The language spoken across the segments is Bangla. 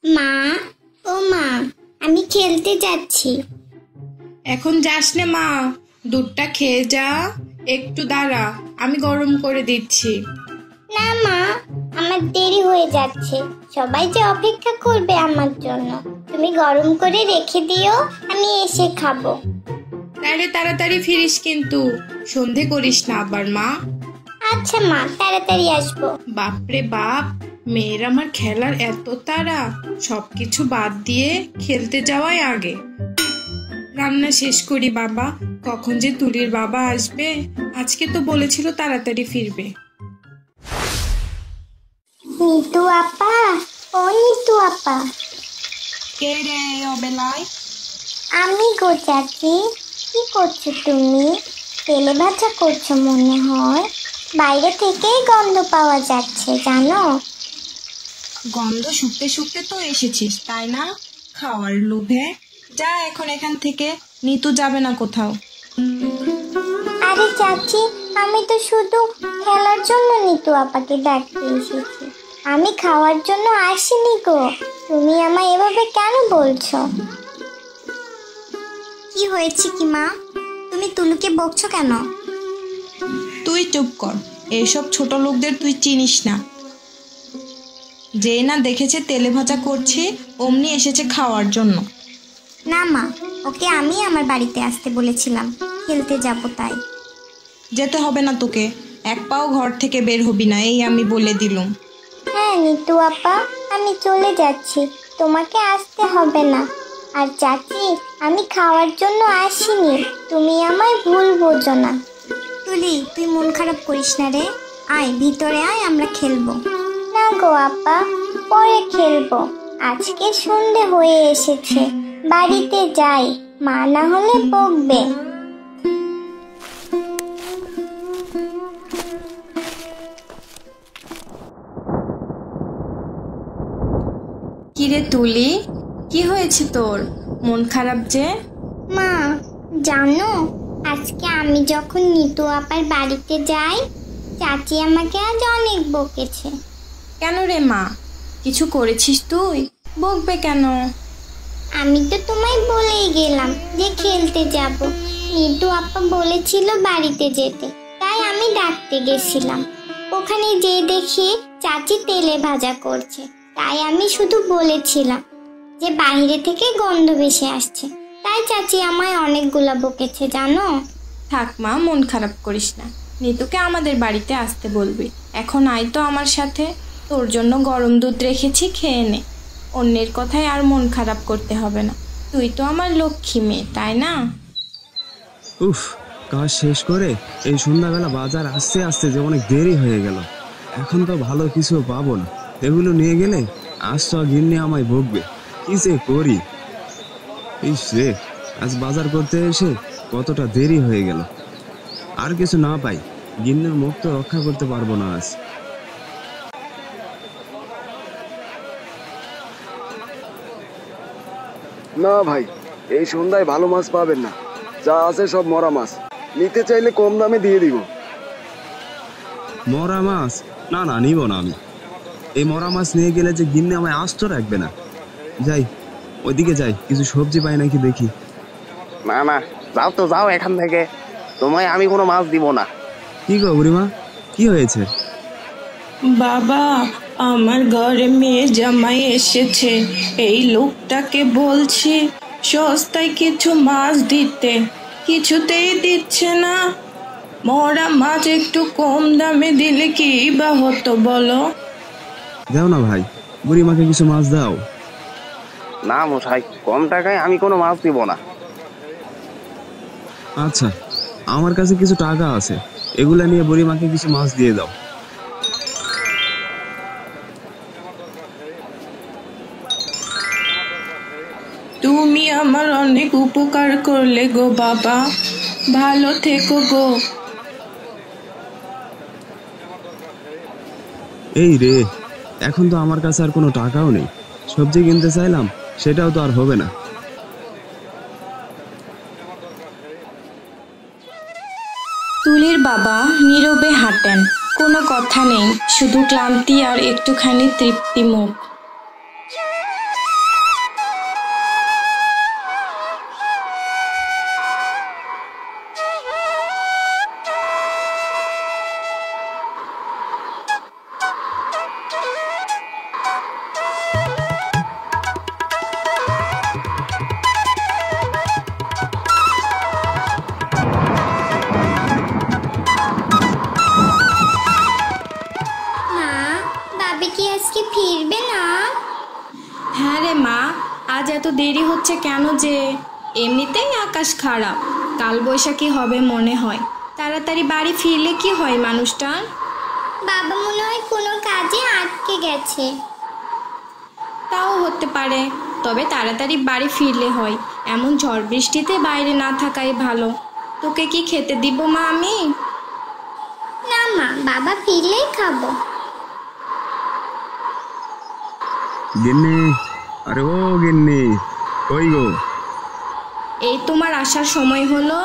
মা, ও মা, আমি খেলতে যাচ্ছি। এখন যাস না মা, দুধটা খেয়ে যা। একটু দাঁড়া, আমি গরম করে দিচ্ছি। না মা, আমার দেরি হয়ে যাচ্ছে। সবাই যে অপেক্ষা করবে আমার জন্য। তুমি গরম করে রেখে দিও, আমি এসে খাবো। তাহলে তাড়াতাড়ি ফিরিস কিন্তু, সন্ধে করিস না আবার মা। আচ্ছা মা, তাড়াতাড়ি আসবো। বাপরে বাপ, মেয়ের আমার খেলার এত তাড়া, সবকিছু বাদ দিয়ে খেলতে যাওয়াই আগে। রান্না শেষ করি বাবা, কখন যে তুলির বাবা আসবে। আজকে তো বলেছিল তাড়াতাড়ি ফিরবে। নিতু আপা, ও নিতু আপা। কে রে অবেলায়? আমি গো চাচি। কি করছো তুমি? তেলে ভাজা করছো মনে হয়। বাইরে থেকেই গন্ধ পাওয়া যাচ্ছে জানো। গন্ধ শুকতে শুকতে তো এসেছিস তাই না, খাওয়ার লোভে? যা এখন এখান থেকে, নিতু যাবে না কোথাও। আরে চাচি, আমি তো শুধু খেলার জন্য নিতু আপাকে ডাকতে এসেছি। আমি খাওয়ার জন্য আসিনি গো। তুমি আমায় এভাবে কেন বলছো? কি হয়েছে কি মা? তুমি তুলুকে বকছো কেন? তুই চুপ কর, এইসব ছোট লোকদের তুই চিনিস না। যেই না দেখেছে তেলে ভাজা করছি, অমনি এসেছে খাওয়ার জন্য। না মা, ওকে আমি আমার বাড়িতে আসতে বলেছিলাম, খেলতে যাব তাই। যেতে হবে না তোকে, এক পাও ঘর থেকে বের হবি না, এই আমি বলে দিলুম। হ্যাঁ নিতু আপা, আমি চলে যাচ্ছি, তোমাকে আসতে হবে না। আর চাচি, আমি খাওয়ার জন্য আসিনি, তুমি আমায় ভুল বোঝো না। তুলি, তুই মন খারাপ করিস না রে। আয় ভিতরে আয়, আমরা খেলবো। না গো আপা, পরে খেলবো। আজকে সন্ধে হয়ে এসেছে, বাড়িতে যাই, মা না হলে বকবে। কিরে তুলি, কি হয়েছে তোর? মন খারাপ যে? মা জানো, আজকে আমি যখন নিতু আপার বাড়িতে যাই, চাচি আমাকে আজ অনেক বকেছে। কেন রে মা, কিছু করেছিস তুই? বকবে কেন? আমি তো তোমায় বলেই গেলাম যে খেলতে যাব। নিতু আপা বলেছিল বাড়িতে যেতে, তাই আমি ডাকতে গেছিলাম। ওখানে যেয়ে দেখি চাচি তেলে ভাজা করছে, তাই আমি শুধু বলেছিলাম যে বাইরে থেকে গন্ধ ভেসে আসছে। তাই চাচি আমায় অনেকগুলা বকেছে জানো। থাক মা, মন খারাপ করিস না, নিতুকে আমাদের বাড়িতে আসতে বলবি। এখন আয় তো আমার সাথে, তোর জন্য গরম দুধ রেখেছি, খেয়ে নে। অন্যের কথায় আর মন খারাপ করতে হবে না, তুই তো আমার লক্ষ্মী মেয়ে তাই না? উফ, কাজ শেষ করে এই সন্ধ্যাবেলা বাজার আসতে আসতে যে অনেক দেরি হয়ে গেল। এখন তো ভালো কিছু পাবো না, এগুলো নিয়ে গেলে আজ তো গিন্নি আমায় বকবে। কি যে করি। ইস রে, আজ বাজার করতে এসে কতটা দেরি হয়ে গেল। আর কিছু না পাই, গিন্নির মুখ তো রক্ষা করতে পারবো না আজ। না ভাই, এই সন্ধ্যায় ভালো মাছ পাবেন না, যা আছে সব মরা মাছ। নিতে চাইলে কম দামে দিয়ে দিব। মরা মাছ? না না, নিব না আমি। এই মরা মাছ নিয়ে গেলে যে গিন্নি আমায় আস্ত রাখবে না। যাই, ওইদিকে যাই, কিছু সবজি পাই নাকি দেখি। না না, যাও তো যাও এখান থেকে, তোমায় আমি কোনো মাছ দিব না। কি গো বুড়িমা, কি হয়েছে? বাবা, আমার ঘরে মেয়ে জামাই এসেছে, এই লোকটাকে বলছি সস্তায় কিছু মাছ দিতে, কিছুতেই দিচ্ছে না। মরা মাছ একটু কম দামে দিলে কি বা হতো বলো? দাও না ভাই, বুড়িমাকে কিছু মাছ দাও। না মশাই, কম টাকায় আমি কোনো মাছ দিব না। আচ্ছা, আমার কাছে কিছু টাকা আছে, এগুলা নিয়ে বুড়িমাকে কিছু মাছ দিয়ে দাও। তুমি আমার অনেক উপকার করলে গো বাবা, ভালো থেকো গো। এই রে, এখন তো আমার কাছে আর কোনো টাকাও নেই, সবজি কিনতে চাইলাম সেটাও তো আর হবে না। তুলির বাবা নীরবে হাঁটেন, কোনো কথা নেই, শুধু ক্লান্তি আর একটুখানি তৃপ্তি মুখ। হ্যাঁ রে মা, আজ এত দেরি হচ্ছে কেন যে? এমনিতেই আকাশ খারাপ, কাল বৈশাখী হবে মনে হয়। তাড়াতাড়ি বাড়ি ফিরলে কি হয় মানুষটার? বাবা মনে হয় কোনো কাজে আটকে গেছে। তাও হতে পারে, তবে তাড়াতাড়ি বাড়ি ফিরলে হয়। এমন ঝড় বৃষ্টিতে বাইরে না থাকাই ভালো। তোকে কি খেতে দিব মা আমি? না মা, বাবা ফিরলেই খাবো। গিন্নি, আরে ও গিন্নি, কই গো? এই তোমার আসার সময় হলো।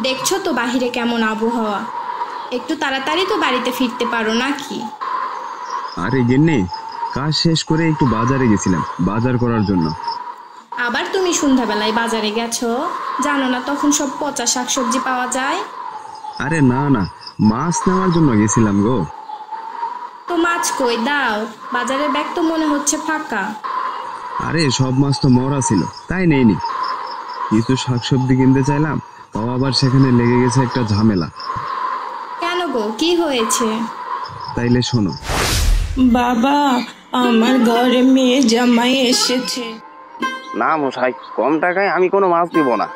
দেখছো তো বাহিরে কেমন আবহাওয়া, একটু তাড়াতাড়ি তো বাড়িতে ফিরতে পারো নাকি? আরে গিন্নি, কাজ শেষ করে একটু বাজারে গেছিলাম বাজার করার জন্য। আবার তুমি সন্ধ্যাবেলায় বাজারে গেছো? জানো না তখন সব পচা শাকসবজি পাওয়া যায়? আরে না না, মাছ নেওয়ার জন্য গেছিলাম গো। তো মাছ কই দাও, বাজারের ব্যাগ তো মনে হচ্ছে ফাঁকা। আরে সব মাছ তো মরা ছিল, তাই নেইনি। কিছু শাকসবজি কিনতে চাইলাম, তাও আবার সেখানে লেগে গেছে একটা ঝামেলা। কেন গো, কি হয়েছে? তাইলে শোনো। বাবা, আমার ঘরে মেয়ে জামাই এসেছে। না মশাই, কম টাকায় আমি কোনো মাছ দিব না।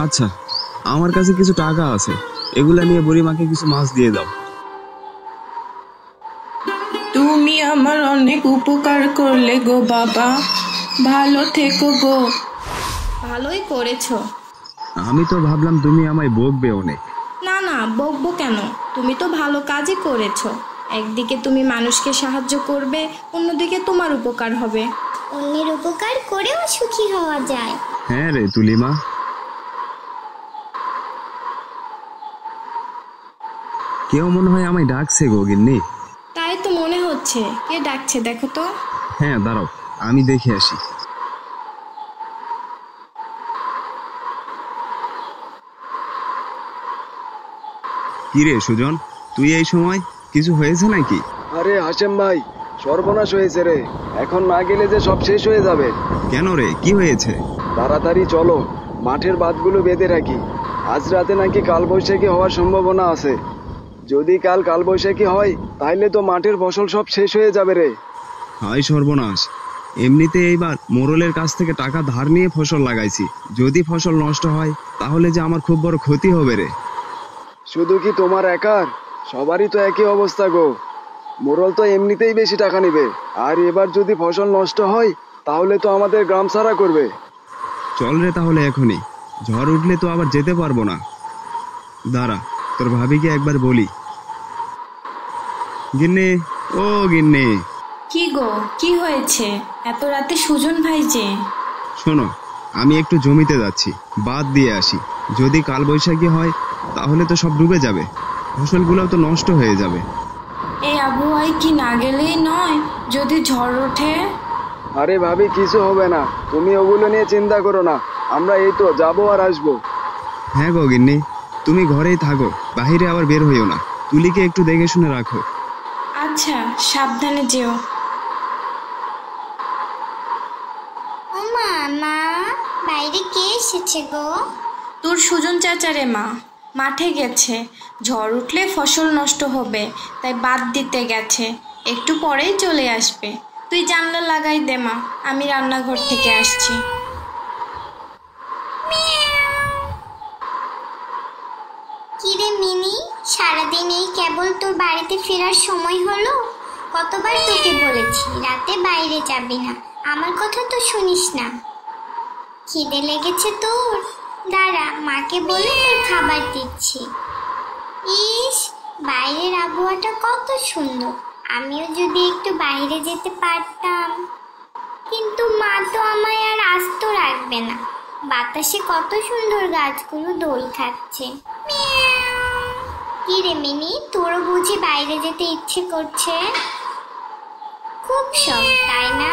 আচ্ছা, আমার কাছে কিছু টাকা আছে, এগুলা নিয়ে বুড়িমাকে কিছু মাছ দিয়ে দাও। তুমি আমার অনেক উপকার করলে গো বাবা, ভালো থেকো গো। ভালোই করেছো। আমি তো ভাবলাম তুমি আমায় বকবে অনেক। না না, বকবো কেন? তুমি তো ভালো কাজই করেছো। একদিকে তুমি মানুষকে সাহায্য করবে, অন্যদিকে তোমার উপকার হবে। অন্যের উপকার করেও সুখী হওয়া যায়। হ্যাঁ রে তুলিমা। কেউ মনে হয় আমায় ডাকছে গো গিন্নি। তাই তো মনে হচ্ছে। কে ডাকছে দেখো তো। হ্যাঁ দাঁড়াও, আমি দেখে আসি। কিরে সুজন, তুই এই সময়? কিছু হয়েছে নাকি? আরে হাশেম ভাই, সর্বনাশ হয়েছে রে। এখন না গেলে যে সব শেষ হয়ে যাবে। কেন রে, কি হয়েছে? তাড়াতাড়ি চলো, মাঠের বাঁধগুলো বেঁধে রাখি। আজ রাতে নাকি কালবৈশাখী হওয়ার সম্ভাবনা আছে। যদি কাল কালবৈশাখী হয় তাহলে তো মাঠের ফসল সব শেষ হয়ে যাবে রে। হায় সর্বনাশ! এমনিতে এইবার মোড়লের কাছ থেকে টাকা ধার নিয়ে ফসল লাগাইছি, যদি ফসল নষ্ট হয় তাহলে যে আমার খুব বড় ক্ষতি হবে রে। শুধু কি তোমার একার? সবারই তো একই অবস্থা গো। মোড়ল তো এমনিতেই বেশি টাকা নেবে, আর এবার যদি ফসল নষ্ট হয় তাহলে তো আমাদের গ্রাম ছাড়া করবে। চল রে তাহলে এখনই, ঝড় উঠলে তো আবার যেতে পারবো না। দাঁড়া, তোর ভাবিকে একবার বলি। গিন্নি, ও গিন্নি। কি গো, কি হয়েছে? এত রাতে সুজন ভাই যে? শোনো, আমি একটু জমিতে যাচ্ছি, বাদ দিয়ে আসি। যদি কাল বৈশাখী হয় তাহলে তো সব ডুবে যাবে, ফসলগুলো তো নষ্ট হয়ে যাবে। এই আবহাওয়ায় কি না গেলেই নয়? যদি ঝড় ওঠে? আরে ভাবি, কিছু হবে না, তুমি ওগুলো নিয়ে চিন্তা করো না। আমরা এই তো যাবো আর আসবো। হ্যাঁ গো গিন্নি, তুমি ঘরেই থাকো, বাহিরে আবার বের হইও না। তুলিকে একটু দেখে শুনে রাখো। আচ্ছা, সাবধানে যেও। ও মা, মা, বাইরে কে এসেছে গো? তোর সুজন চাচারে মা, মাঠে গেছে। ঝড় উঠলে ফসল নষ্ট হবে, তাই বাদ দিতে গেছে। একটু পরেই চলে আসবে। তুই জানলা লাগাই দে মা, আমি রান্নাঘর থেকে আসছি। কিরে মিনি, সারাদিন এই কেবল তোর বাড়িতে ফেরার সময় হলো? কতবার তোকে বলেছি রাতে বাইরে যাবি না, আমার কথা তো শুনিস না। খিদে লেগেছে তোর? দাঁড়া, মাকে বলে তোর খাবার দিচ্ছি। ইস, বাইরের আবহাওয়াটা কত সুন্দর, আমিও যদি একটু বাইরে যেতে পারতাম। কিন্তু মা তো আমায় আর আস্ত রাখবে না। বাতাসে কত সুন্দর গাছগুলো দোল খাচ্ছে। কি রে মিনি, তোরও বুঝি বাইরে যেতে ইচ্ছে করছে? খুব শখ, তাই না?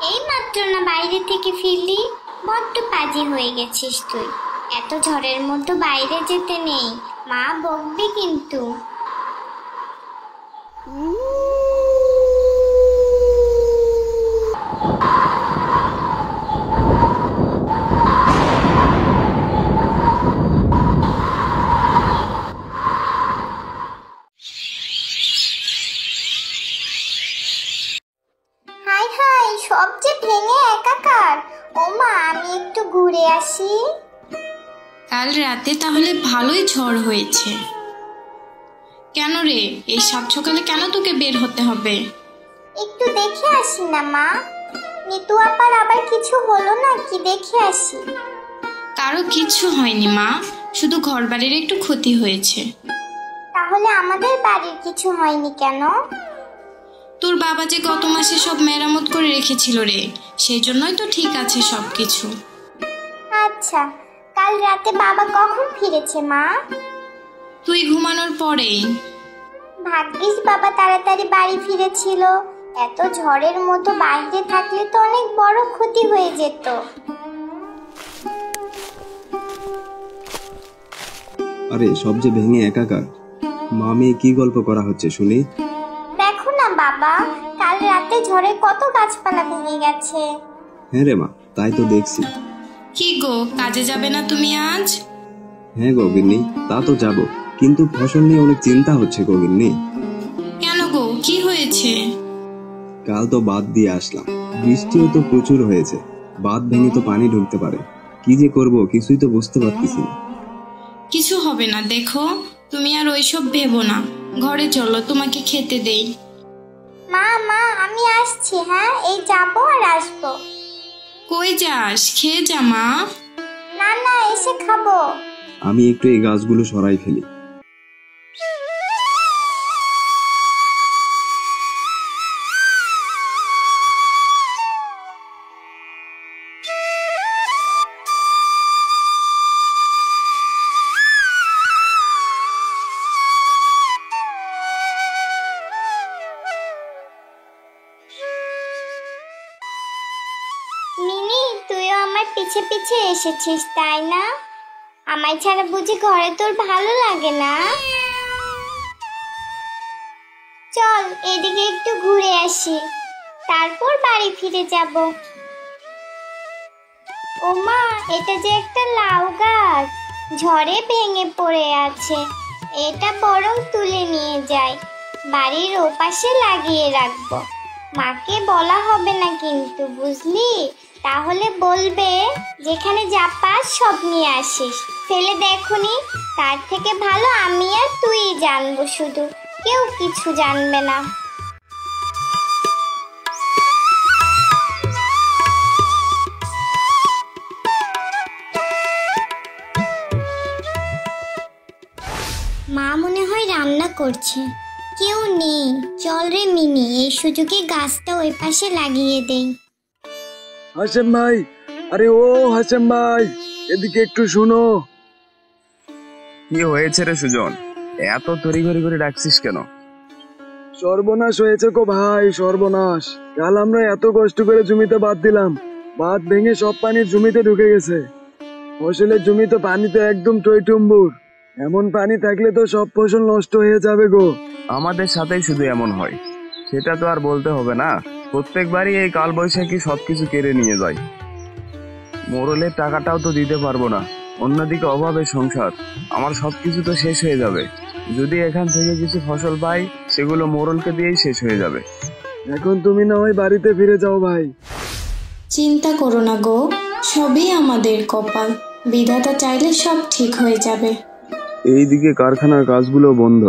এই মাত্র না বাইরে থেকে ফিরলি, বড্ড পাজি হয়ে গেছিস তুই। এত ঝড়ের মধ্যে বাইরে যেতে নেই, মা বকবে কিন্তু। হাই হাই, সব যে ভেঙে একাকার। ও মা, আমি একটু ঘুরে আসি। কাল রাতে তাহলে ভালোই ঝড় হয়েছে। কেন রে, এই সাত সকালে কেন তোকে বের হতে হবে? একটু দেখে আসি না মা, নিতু আপার আবার কিছু হলো না কি, দেখে আসি। কারো কিচ্ছু হয়নি মা, শুধু ঘরবাড়ির একটু ক্ষতি হয়েছে। তাহলে আমাদের বাড়ির কিছু হয়নি কেন? তোর বাবা যে গত মাসে সব মেরামত করে রেখেছিল রে, সেই জন্যই তো ঠিক আছে সবকিছু। আচ্ছা, কাল রাতে বাবা কখন ফিরেছে মা? তুই ঘুমানোর পরেই। ভাগ্যিস বাবা তাড়াতাড়ি বাড়ি ফিরেছিল, এত ঝড়ের মতো বাইরে থাকলে তো অনেক বড় ক্ষতি হয়ে যেত। আরে সব যে ভেঙে একাকার। মামি কি গল্প করা হচ্ছে শুনি? দেখো না বাবা, কাল রাতে ঝড়ে কত গাছপালা ভেঙে গেছে। হ্যাঁ রে মা, তাই তো দেখছি। কি গো, কাজে যাবে না তুমি আজ? হ্যাঁ গো গিন্নি, তা তো যাব, কিন্তু ফসল নিয়ে অনেক চিন্তা হচ্ছে গো গিন্নি। কেন গো, কি হয়েছে? কাল তো বাঁধ দিয়ে আসলাম, বৃষ্টিও তো প্রচুর হয়েছে, বাঁধ ভেঙে তো পানি ঢুকতে পারে। কি যে করব কিছুই তো বুঝতে পারতেছি না। কিছু হবে না, দেখো তুমি আর ওইসব ভেবো না। ঘরে চলো, তোমাকে খেতে দেই। মা মা, আমি আসছি। হ্যাঁ, এই যাবো আর আসবো। কই যাস? খেয়ে যা মা। না না, এসে খাবো। আমি একটু এই গাছগুলো সরাই ফেলি। মিনি, তুইও আমার পিছে পিছে এসেছিস তাই না? আমায় ছাড়া বুঝি ঘরে তোর ভালো লাগে না? চল এদিকে একটু ঘুরে আসি, তারপর বাড়ি ফিরে যাব। ওমা, এটা যে একটা লাউ গাছ, ঝড়ে ভেঙে পড়ে আছে। এটা বরং তুলে নিয়ে যাই, বাড়ির ওপাশে লাগিয়ে রাখবো। মাকে বলা হবে না কিন্তু, বুঝলি? তাহলে বলবে যেখানে যা পাস সব নিয়ে আসিস, ফেলে দেখুনি। তার থেকে ভালো আমি আর তুই জানবো, শুধু কেউ কিছু জানবে না। মা মনে হয় রান্না করছে, কেউ নেই। চল রে মিনি, এই সুযোগে গাছটা ওই পাশে লাগিয়ে দেই। হাসেম ভাই, আরে ও হাসেম ভাই, এদিকে একটু শুনো। কি হয়েছে রে সুজন, এত তড়িঘড়ি করে ডাকছিস কেন? সর্বনাশ হয়েছে গো ভাই, সর্বনাশ। কাল আমরা এত কষ্ট করে জমিতে বাঁধ দিলাম, বাঁধ ভেঙে সব পানি জমিতে ঢুকে গেছে। ফসলের জমি তো পানিতে একদম টইটুম্বুর। এমন পানি থাকলে তো সব ফসল নষ্ট হয়ে যাবে গো। আমাদের সাথেই শুধু এমন হয়, সেটা তো আর বলতে হবে না। প্রত্যেকবারই এই কালবৈশাখী সবকিছু কেড়ে নিয়ে যায়। মোড়লের টাকাটাও তো দিতে পারবো না, অন্যদিকে অভাবে সংসার। আমার সবকিছু তো শেষ হয়ে যাবে। যদি এখান থেকে কিছু ফসল পাই, সেগুলো মোড়লকে দিয়েই শেষ হয়ে যাবে। এখন তুমি না হয় বাড়িতে ফিরে যাও ভাই। চিন্তা করো না গো, সবই আমাদের কপাল। বিধাতা চাইলে সব ঠিক হয়ে যাবে। এইদিকে কারখানার কাজগুলো বন্ধ,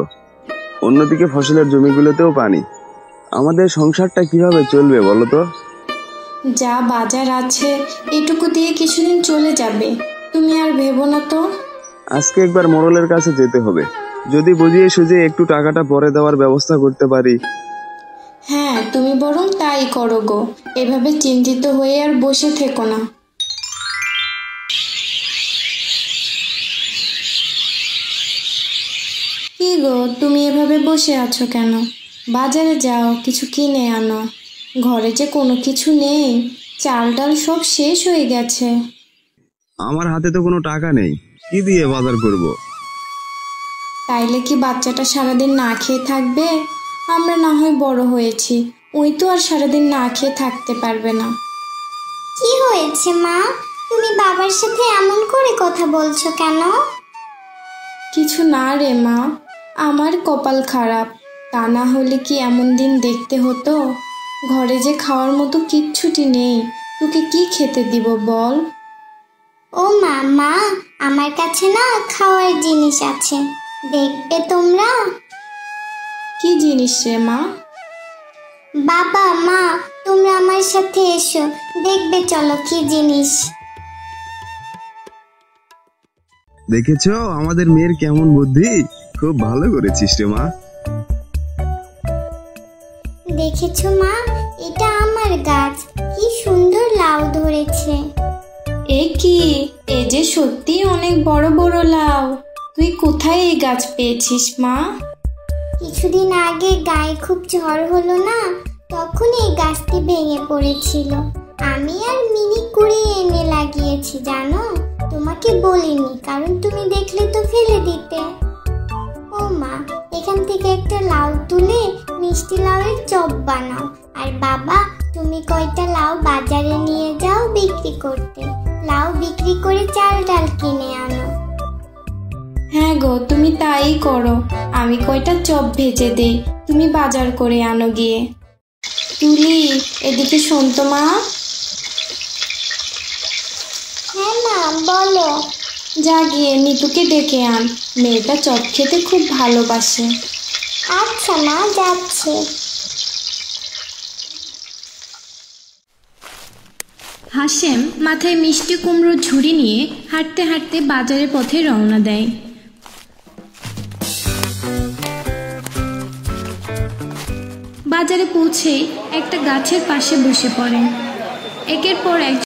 অন্যদিকে ফসলের জমিগুলোতেও পানি। আমাদের সংসারটা কিভাবে চলবে বলো তো? যা বাজার আছে এটুকু দিয়ে কিছুদিন চলে যাবে, তুমি আর ভেবো না তো। আজকে একবার মোড়লের কাছে যেতে হবে, যদি বুঝিয়ে সুঝিয়ে একটু টাকাটা পরে দেওয়ার ব্যবস্থা করতে পারি। হ্যাঁ, তুমি বরং তাই করো গো, এভাবে চিন্তিত হয়ে আর বসে থেকো না। কি গো, তুমি এভাবে বসে আছো কেন? বাজারে যাও, কিছু কিনে আনো। ঘরে যে কোনো কিছু নেই, চাল ডাল সব শেষ হয়ে গেছে। আমার হাতে তো কোনো টাকা নেই, কি দিয়ে বাজার করব? তাইলে কি বাচ্চাটা সারাদিন না খেয়ে থাকবে? আমরা না হয় বড় হয়েছি, ওই তো আর সারাদিন না খেয়ে থাকতে পারবে না। কি হয়েছে মা, তুমি বাবার সাথে এমন করে কথা বলছো কেন? কিছু না রে মা, আমার কপাল খারাপ, তা না হলে কি এমন দিন দেখতে হতো? ঘরে যে খাওয়ার মতো কিচ্ছুটি নেই, তোকে কি খেতে দিব বল? ও মা, মা আমার কাছে না খাওয়ার জিনিস আছে, দেখবে তোমরা? কি জিনিস রে মা? বাবা মা তোমরা আমার সাথে এসো, দেখবে চলো কি জিনিস। দেখেছো আমাদের মেয়ের কেমন বুদ্ধি, খুব ভালো করেছিস রে মা। দেখেছো মা, এটা আমার গাছ, কি সুন্দর লাউ ধরেছে। এ কি, এ যে সত্যি অনেক বড় বড় লাউ। তুই কোথায় এই গাছ পেয়েছিস মা? কিছুদিন আগে গায়ে খুব ঝড় হলো না, তখন এই গাছটি ভেঙে পড়েছিল। আমি আর মিনি কুড়িয়ে এনে লাগিয়েছি জানো, তোমাকে বলিনি কারণ তুমি দেখলে তো ফেলে দিতে। ও মা, এখান থেকে একটা লাউ তুলে মিষ্টি লাউয়ের চপ বানাও, আর বাবা তুমি কয়টা লাউ বাজারে নিয়ে যাও বিক্রি করতে, লাউ বিক্রি করে চাল ডাল কিনে আনো। হ্যাঁ গো, তুমি তাই করো, আমি কয়টা চপ ভেজে দেই, তুমি বাজার করে আনো গিয়ে। তুলি, এদিকে শোন তো মা। হ্যাঁ মা বলো। যা গিয়ে নিতুকে ডেকে আন, মেয়েটা চপ খেতে খুব ভালোবাসে। আচ্ছা মা, যাচ্ছে। হাসেম মাথায় মিষ্টি কুমড়োর ঝুড়ি নিয়ে হাঁটতে হাঁটতে বাজারের পথে রওনা দেয়। বাজারে পৌঁছে একটা গাছের পাশে বসে পড়েন। একের পর এক